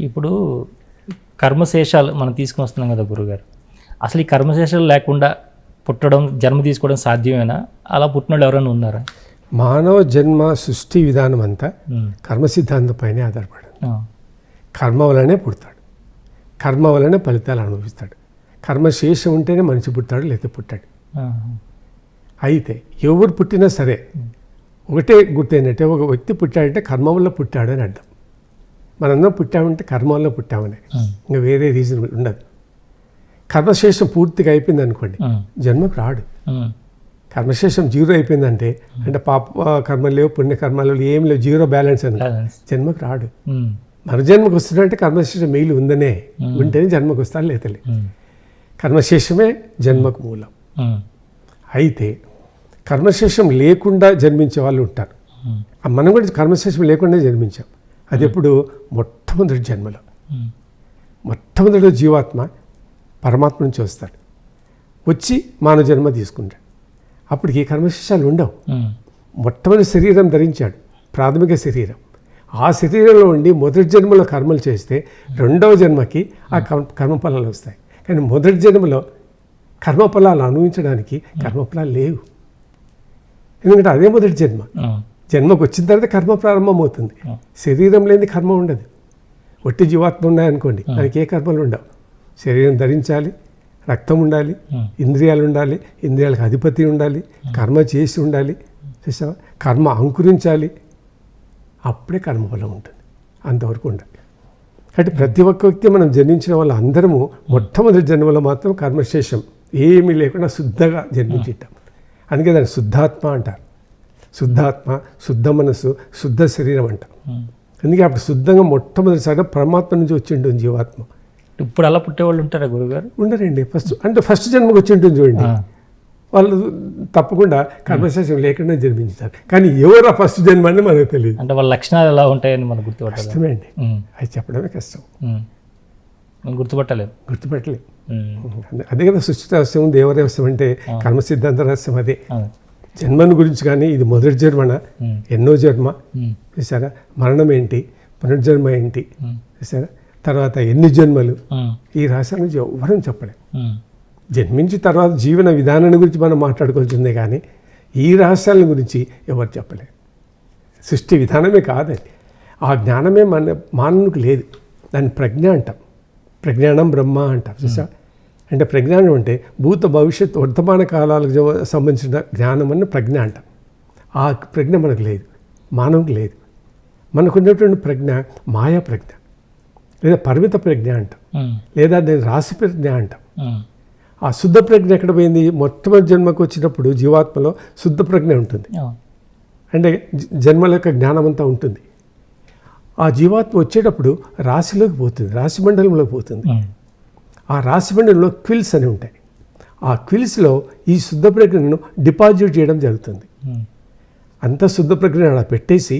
ఇప్పుడు కర్మశేషాలు మనం తీసుకుని వస్తున్నాం కదా గురుగారు, అసలు ఈ కర్మశేషాలు లేకుండా పుట్టడం, జన్మ తీసుకోవడం సాధ్యమేనా? అలా పుట్టిన వాళ్ళు ఎవరైనా ఉన్నారా? మానవ జన్మ సృష్టి విధానం అంతా కర్మ సిద్ధాంతంపైనే ఆధారపడదు. కర్మ వలనే పుడతాడు, కర్మ వలనే ఫలితాలు అనుభవిస్తాడు. కర్మశేషం ఉంటేనే మనిషి పుట్టాడు, లేకపోతే పుట్టాడు. అయితే ఎవరు పుట్టినా సరే ఒకటే గుర్తేంటంటే, ఒక వ్యక్తి పుట్టాడంటే కర్మ వల్ల పుట్టాడు అని అర్థం. మనందరం పుట్టామంటే కర్మ వల్ల పుట్టామని, ఇంకా వేరే రీజన్ ఉండదు. కర్మశేషం పూర్తిగా అయిపోయింది అనుకోండి, జన్మకు రాడు. కర్మశేషం జీరో అయిపోయిందంటే, అంటే పాప కర్మలు లేవు, పుణ్యకర్మలు ఏం లేవు, జీరో బ్యాలెన్స్ అని జన్మకు రాడు. మన జన్మకు వస్తున్నాడంటే కర్మశేషం మిగిలి ఉందనే, ఉంటేనే జన్మకు వస్తాడు, లేతలే. కర్మశేషమే జన్మకు మూలం. అయితే కర్మశేషం లేకుండా జన్మించే వాళ్ళు ఉంటారు. మనం కూడా కర్మశేషం లేకుండా జన్మించాం. అది ఎప్పుడు మొట్టమొదటి జన్మలో. మొట్టమొదటి జీవాత్మ పరమాత్మ నుంచి వస్తాడు, వచ్చి మానవ జన్మ తీసుకుంటాడు. అప్పటికి కర్మశేషాలు ఉండవు. మొట్టమొదటి శరీరం ధరించాడు, ప్రాథమిక శరీరం. ఆ శరీరంలో ఉండి మొదటి జన్మలో కర్మలు చేస్తే రెండవ జన్మకి ఆ కర్మఫలాలు వస్తాయి. కానీ మొదటి జన్మలో కర్మఫలాలు అనుభవించడానికి కర్మఫలాలు లేవు. ఎందుకంటే అదే మొదటి జన్మ. జన్మకు వచ్చిన తర్వాత కర్మ ప్రారంభమవుతుంది. శరీరం లేని కర్మ ఉండదు. ఒట్టి జీవాత్మ ఉన్నాయనుకోండి, దానికి ఏ కర్మలు ఉండవు. శరీరం ధరించాలి, రక్తం ఉండాలి, ఇంద్రియాలు ఉండాలి, ఇంద్రియాలకు అధిపతి ఉండాలి, కర్మ చేసి ఉండాలి, చూసావా, కర్మ అంకురించాలి, అప్పుడే కర్మఫలం ఉంటుంది. అంతవరకు ఉండాలి. అంటే ప్రతి ఒక్క వ్యక్తి మనం జన్మించిన వాళ్ళు అందరము మొట్టమొదటి జన్మలో మాత్రం కర్మశేషం ఏమీ లేకుండా శుద్ధంగా జన్మించాం. అందుకే దాన్ని శుద్ధాత్మ అంటారు. శుద్ధాత్మ, శుద్ధ మనస్సు, శుద్ధ శరీరం అంటారు. అందుకే అప్పుడు శుద్ధంగా మొట్టమొదటిసారిగా పరమాత్మ నుంచి వచ్చి ఉంటుంది జీవాత్మ. ఇప్పుడు అలా పుట్టేవాళ్ళు ఉంటారా గురుగారు? ఉండరండి. ఫస్ట్ జన్మకు వచ్చి ఉంటుంది చూడండి, వాళ్ళు తప్పకుండా కర్మశేషం లేకుండా జన్మించారు. కానీ ఎవరు ఆ ఫస్ట్ జన్మ అని మనకు తెలియదు. అంటే వాళ్ళ లక్షణాలు ఎలా ఉంటాయని మనకు గుర్తుపట్టాలి. కష్టమే అండి, అది చెప్పడమే కష్టం. గుర్తుపట్టలేదు. అదే కదా సృష్టి రహస్యం, దేవరహస్యం అంటే కర్మ సిద్ధాంత రహస్యం అదే. జన్మను గురించి కానీ ఇది మొదటి జన్మన, ఎన్నో జన్మ, చూసారా, మరణం ఏంటి, పునర్జన్మ ఏంటి, చూసారా, తర్వాత ఎన్ని జన్మలు, ఈ రహస్యాల నుంచి ఎవరని చెప్పలేం. జన్మించిన తర్వాత జీవన విధానాన్ని గురించి మనం మాట్లాడుకోవాల్సిందే, కానీ ఈ రహస్యాల గురించి ఎవరు చెప్పలేరు. సృష్టి విధానమే కాదండి, ఆ జ్ఞానమే మానవునికి లేదు. దాన్ని ప్రజ్ఞ అంటాం. ప్రజ్ఞానం బ్రహ్మ అంటారు, చూసా. అంటే ప్రజ్ఞానం అంటే భూత భవిష్యత్ వర్తమాన కాలాలకు సంబంధించిన జ్ఞానం అని ప్రజ్ఞ అంటాం. ఆ ప్రజ్ఞ మనకు లేదు, మానవునికి లేదు. మనకున్నటువంటి ప్రజ్ఞ మాయా ప్రజ్ఞ, లేదా పరిమిత ప్రజ్ఞ అంటాం, లేదా దాన్ని రాశి ప్రజ్ఞ అంటాం. ఆ శుద్ధ ప్రజ్ఞ ఎక్కడ పోయింది? మొట్టమొదటి జన్మకు వచ్చినప్పుడు జీవాత్మలో శుద్ధ ప్రజ్ఞ ఉంటుంది. అంటే జన్మల యొక్క జ్ఞానం అంతా ఉంటుంది. ఆ జీవాత్మ వచ్చేటప్పుడు రాశిలోకి పోతుంది, రాశి మండలంలోకి పోతుంది. ఆ రాశి మండలంలో క్విల్స్ అని ఉంటాయి. ఆ క్విల్స్లో ఈ శుద్ధ ప్రజ్ఞను డిపాజిట్ చేయడం జరుగుతుంది. అంత శుద్ధ ప్రజ్ఞ అలా పెట్టేసి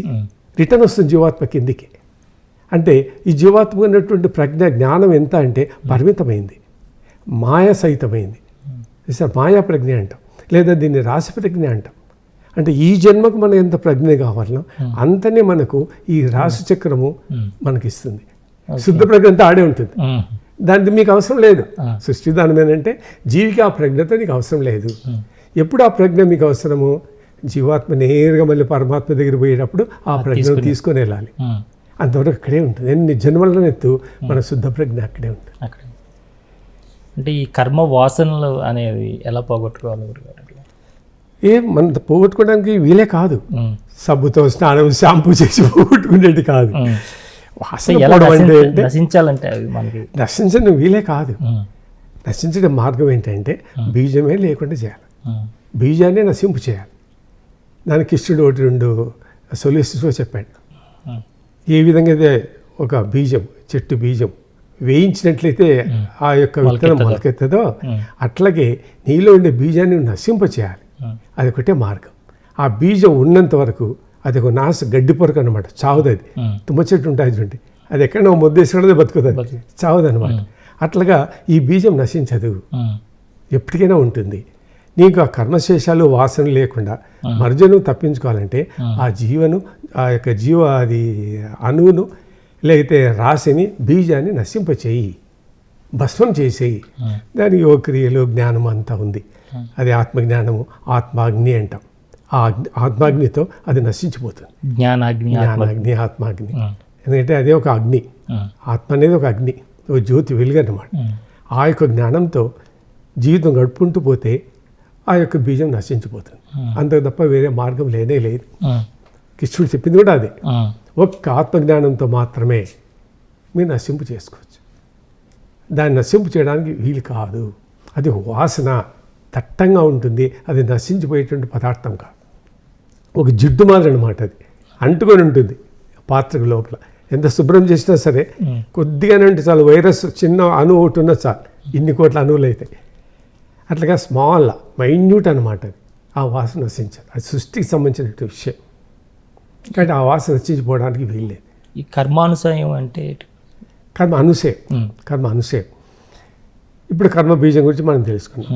రిటర్న్ వస్తుంది జీవాత్మ కిందికి. అంటే ఈ జీవాత్మ ఉన్నటువంటి ప్రజ్ఞ జ్ఞానం ఎంత అంటే పరిమితమైంది, మాయా సహితమైంది. మాయా ప్రజ్ఞ అంటాం, లేదా దీన్ని రాశి ప్రజ్ఞ అంటాం. అంటే ఈ జన్మకు మనం ఎంత ప్రజ్ఞ కావాలనో అంతనే మనకు ఈ రాశి చక్రము మనకిస్తుంది. శుద్ధ ప్రజ్ఞ అంతా ఆడే ఉంటుంది, దానికి మీకు అవసరం లేదు. సృష్టి విధానం ఏంటంటే జీవికి ఆ ప్రజ్ఞతో నీకు అవసరం లేదు. ఎప్పుడు ఆ ప్రజ్ఞ మీకు అవసరము? జీవాత్మ నేరుగా మళ్ళీ పరమాత్మ దగ్గర పోయేటప్పుడు ఆ ప్రజ్ఞను తీసుకొని వెళ్ళాలి. అంతవరకు అక్కడే ఉంటుంది. ఎన్ని జన్మలనెత్తు మన శుద్ధ ప్రజ్ఞ అక్కడే ఉంటుంది. అంటే ఈ కర్మ వాసనలు అనేవి ఎలా పోగొట్టుకోవాలి? మన పోగొట్టుకోవడానికి వీలే కాదు. సబ్బుతో స్నానం, షాంపూ చేసి పోగొట్టుకునేది కాదు. నశించాలంటే మనకి నశించడం వీలే కాదు. నశించడం మార్గం ఏంటంటే బీజమే లేకుండా చేయాలి, బీజాన్ని నశింపు చేయాలి. దానికి కృష్ణుడు ఒకటి రెండు సొల్యూషన్స్లో చెప్పాడు. ఏ విధంగా అయితే ఒక బీజం, చెట్టు బీజం వేయించినట్లయితే ఆ యొక్క విత్తనం మొలకెత్తదో, అట్లాగే నీలో ఉండే బీజాన్ని నశింప చేయాలి. అది ఒకటే మార్గం. ఆ బీజం ఉన్నంత వరకు అది ఒక గడ్డి పొరకు అనమాట, చావదు. అది తుమ్మ చెట్టు ఉంటుంది చూడండి, అది ఎక్కడో ముద్దేసుకుంటే బతుకుతుంది, చావదు అనమాట. అట్లాగా ఈ బీజం నశించదు, ఎప్పటికైనా ఉంటుంది. నీకు ఆ కర్మశేషాలు వాసన లేకుండా మర్జను తప్పించుకోవాలంటే ఆ జీవను, ఆ యొక్క అది అణువును లేకపోతే రాశిని బీజాన్ని నశింపచేయి, భస్మం చేసేయి. దానికి యోగ క్రియలు జ్ఞానం అంతా ఉంది. అది ఆత్మజ్ఞానము, ఆత్మాగ్ని అంటాం. ఆ ఆత్మాగ్నితో అది నశించిపోతుంది. జ్ఞానాగ్ని, జ్ఞానాగ్ని, ఆత్మాగ్ని. ఎందుకంటే అదే ఒక అగ్ని. ఆత్మ అనేది ఒక అగ్ని, ఒక జ్యోతి వెలుగు అన్నమాట. ఆ యొక్క జ్ఞానంతో జీవితం గడుపుకుంటూ పోతే ఆ యొక్క బీజం నశించిపోతుంది. అంతకు తప్ప వేరే మార్గం లేనే లేదు. కృష్ణుడు చెప్పింది కూడా అదే. ఒక్క ఆత్మజ్ఞానంతో మాత్రమే మీరు నశింపు చేసుకోవచ్చు. దాన్ని నశింపు చేయడానికి వీలు కాదు. అది వాసన దట్టంగా ఉంటుంది. అది నశించిపోయేటువంటి పదార్థం కాదు. ఒక జిడ్డు మాదిరి అనమాట. అది అంటుకొని ఉంటుంది పాత్రకు లోపల. ఎంత శుభ్రం చేసినా సరే కొద్దిగానే ఉంటే చాలు. వైరస్ చిన్న అణువు ఒకటి ఉన్నా చాలు, ఇన్ని కోట్ల అణువులు అవుతాయి. అట్లాగా స్మాల్ మైన్యూట్ అనమాట. అది ఆ వాసన నశించాలి. అది సృష్టికి సంబంధించిన విషయం. కాబట్టి ఆ వాసన నశించిపోవడానికి వీల్లేదు. ఈ కర్మానుసయం అంటే కర్మ అనుసే. ఇప్పుడు కర్మ బీజం గురించి మనం తెలుసుకున్నాం.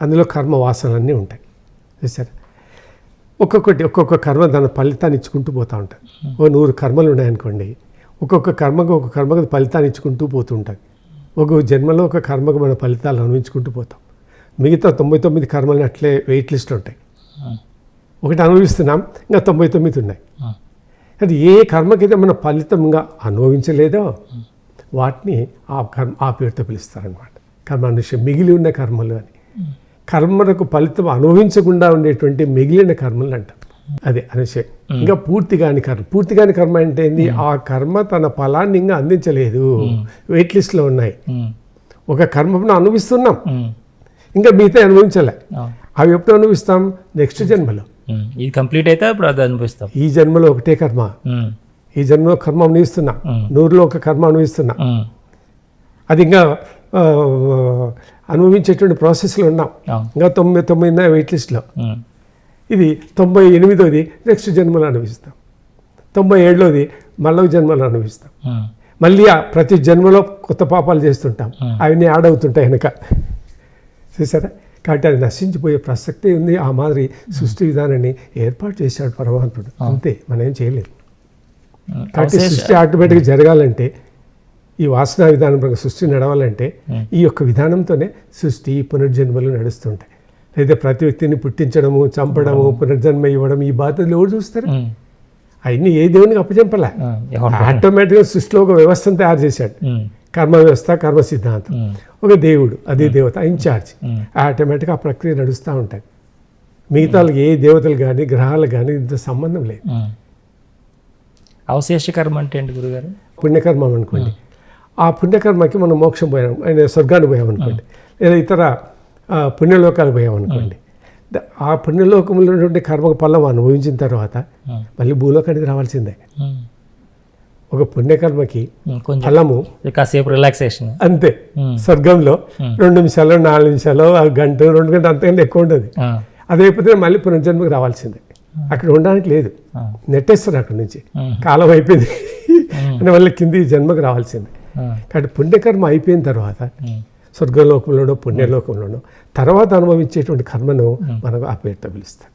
అందులో కర్మ వాసనలన్నీ ఉంటాయి. చూసారా, ఒక్కొక్క కర్మ దాని ఫలితాన్ని ఇచ్చుకుంటూ పోతూ ఉంటుంది. 100 కర్మలు ఉన్నాయనుకోండి, ఒక్కొక్క కర్మకు ఫలితాన్ని ఇచ్చుకుంటూ పోతూ ఉంటుంది. ఒక జన్మలో ఒక కర్మకు మన ఫలితాలు అనుభవించుకుంటూ పోతాం. మిగతా 99 కర్మలు అట్లే వెయిట్ లిస్ట్లో ఉంటాయి. ఒకటి అనుభవిస్తున్నాం, ఇంకా 99 ఉన్నాయి. అది ఏ కర్మకైతే మన ఫలితంగా అనుభవించలేదో వాటిని ఆ పేరుతో పిలుస్తారనమాట. కర్మ అనుషయం, మిగిలి ఉన్న కర్మలు అని. కర్మలకు ఫలితం అనుభవించకుండా ఉండేటువంటి మిగిలిన కర్మలు అంటారు. అదే అనుషయం. ఇంకా పూర్తిగాని కర్మ అంటే ఏంది? ఆ కర్మ తన ఫలాన్ని ఇంకా అందించలేదు, వెయిట్ లిస్ట్లో ఉన్నాయి. ఒక కర్మను అనుభవిస్తున్నాం, ఇంకా మిగతా అనుభవించలే. అవి ఎప్పుడు అనుభవిస్తాం? నెక్స్ట్ జన్మలో. ఇది కంప్లీట్ అయితే అప్పుడు అది అనుభవిస్తాం. ఈ జన్మలో ఒకటే కర్మ, ఈ జన్మలో కర్మ అనుభవిస్తున్నా, 100లో ఒక కర్మ అనుభవిస్తున్నా. అది ఇంకా అనుభవించేటువంటి ప్రాసెస్లో ఉన్నాం. ఇంకా 99 వెయిట్ లిస్ట్లో. ఇది 98ది నెక్స్ట్ జన్మలో అనుభవిస్తాం. 97లోది మళ్ళీ జన్మలో అనుభవిస్తాం. మళ్ళీ ప్రతి జన్మలో కొత్త పాపాలు చేస్తుంటాం. అవన్నీ యాడ్ అవుతుంటాయి వెనక. చూసారా? కాబట్టి అది నశించిపోయే ప్రసక్తి ఉంది. ఆ మాదిరి సృష్టి విధానాన్ని ఏర్పాటు చేశాడు పరమాత్ముడు. అంతే, మనం ఏం చేయలేదు. కాబట్టి సృష్టి ఆటోమేటిక్గా జరగాలంటే, ఈ వాసనా విధానం సృష్టి నడవాలంటే ఈ యొక్క విధానంతోనే సృష్టి పునర్జన్మలు నడుస్తుంటాయి. లేదా ప్రతి వ్యక్తిని పుట్టించడము, చంపడము, పునర్జన్మ ఇవ్వడం, ఈ బాధ్యతలు ఎవరు చూస్తారు? అవన్నీ ఏ దేవునికి అప్పచెంపలే. ఆటోమేటిక్గా సృష్టిలో ఒక వ్యవస్థను తయారు చేశాడు. కర్మ వ్యవస్థ, కర్మ సిద్ధాంతం. ఒక దేవుడు, అదే దేవత ఇన్ఛార్జ్. ఆటోమేటిక్గా ఆ ప్రక్రియ నడుస్తూ ఉంటుంది. మిగతా ఏ దేవతలు కానీ గ్రహాలు కానీ ఇంత సంబంధం లేదు. అవశేష కర్మ అంటే ఏంటి గురుగారు? పుణ్యకర్మ అనుకోండి. ఆ పుణ్యకర్మకి మనం మోక్షం పోయాం, ఆయన స్వర్గాన్ని పోయామనుకోండి, లేదా ఇతర పుణ్యలోకాలు పోయామనుకోండి. ఆ పుణ్యలోకంలో ఉన్నటువంటి కర్మకు ఫలం అనుభవించిన తర్వాత మళ్ళీ భూలోకానికి రావాల్సిందే. ఒక పుణ్యకర్మకి ఫలము కాసేపు రిలాక్సేషన్ అంతే. స్వర్గంలో 2 నిమిషాలు, 4 నిమిషాలు, గంట, 2 గంటలు అంతకంటే ఎక్కువ ఉండదు. అదైపోతే మళ్ళీ పునర్జన్మకు రావాల్సిందే. అక్కడ ఉండడానికి లేదు, నెట్టేస్తారు అక్కడి నుంచి. కాలం అయిపోయింది అని మళ్ళీ కింది జన్మకు రావాల్సిందే. కాబట్టి పుణ్యకర్మ అయిపోయిన తర్వాత స్వర్గలోకంలోనో పుణ్యలోకంలోనో తర్వాత అనుభవించేటువంటి కర్మను మనకు ఆ పేరుతో పిలుస్తారు.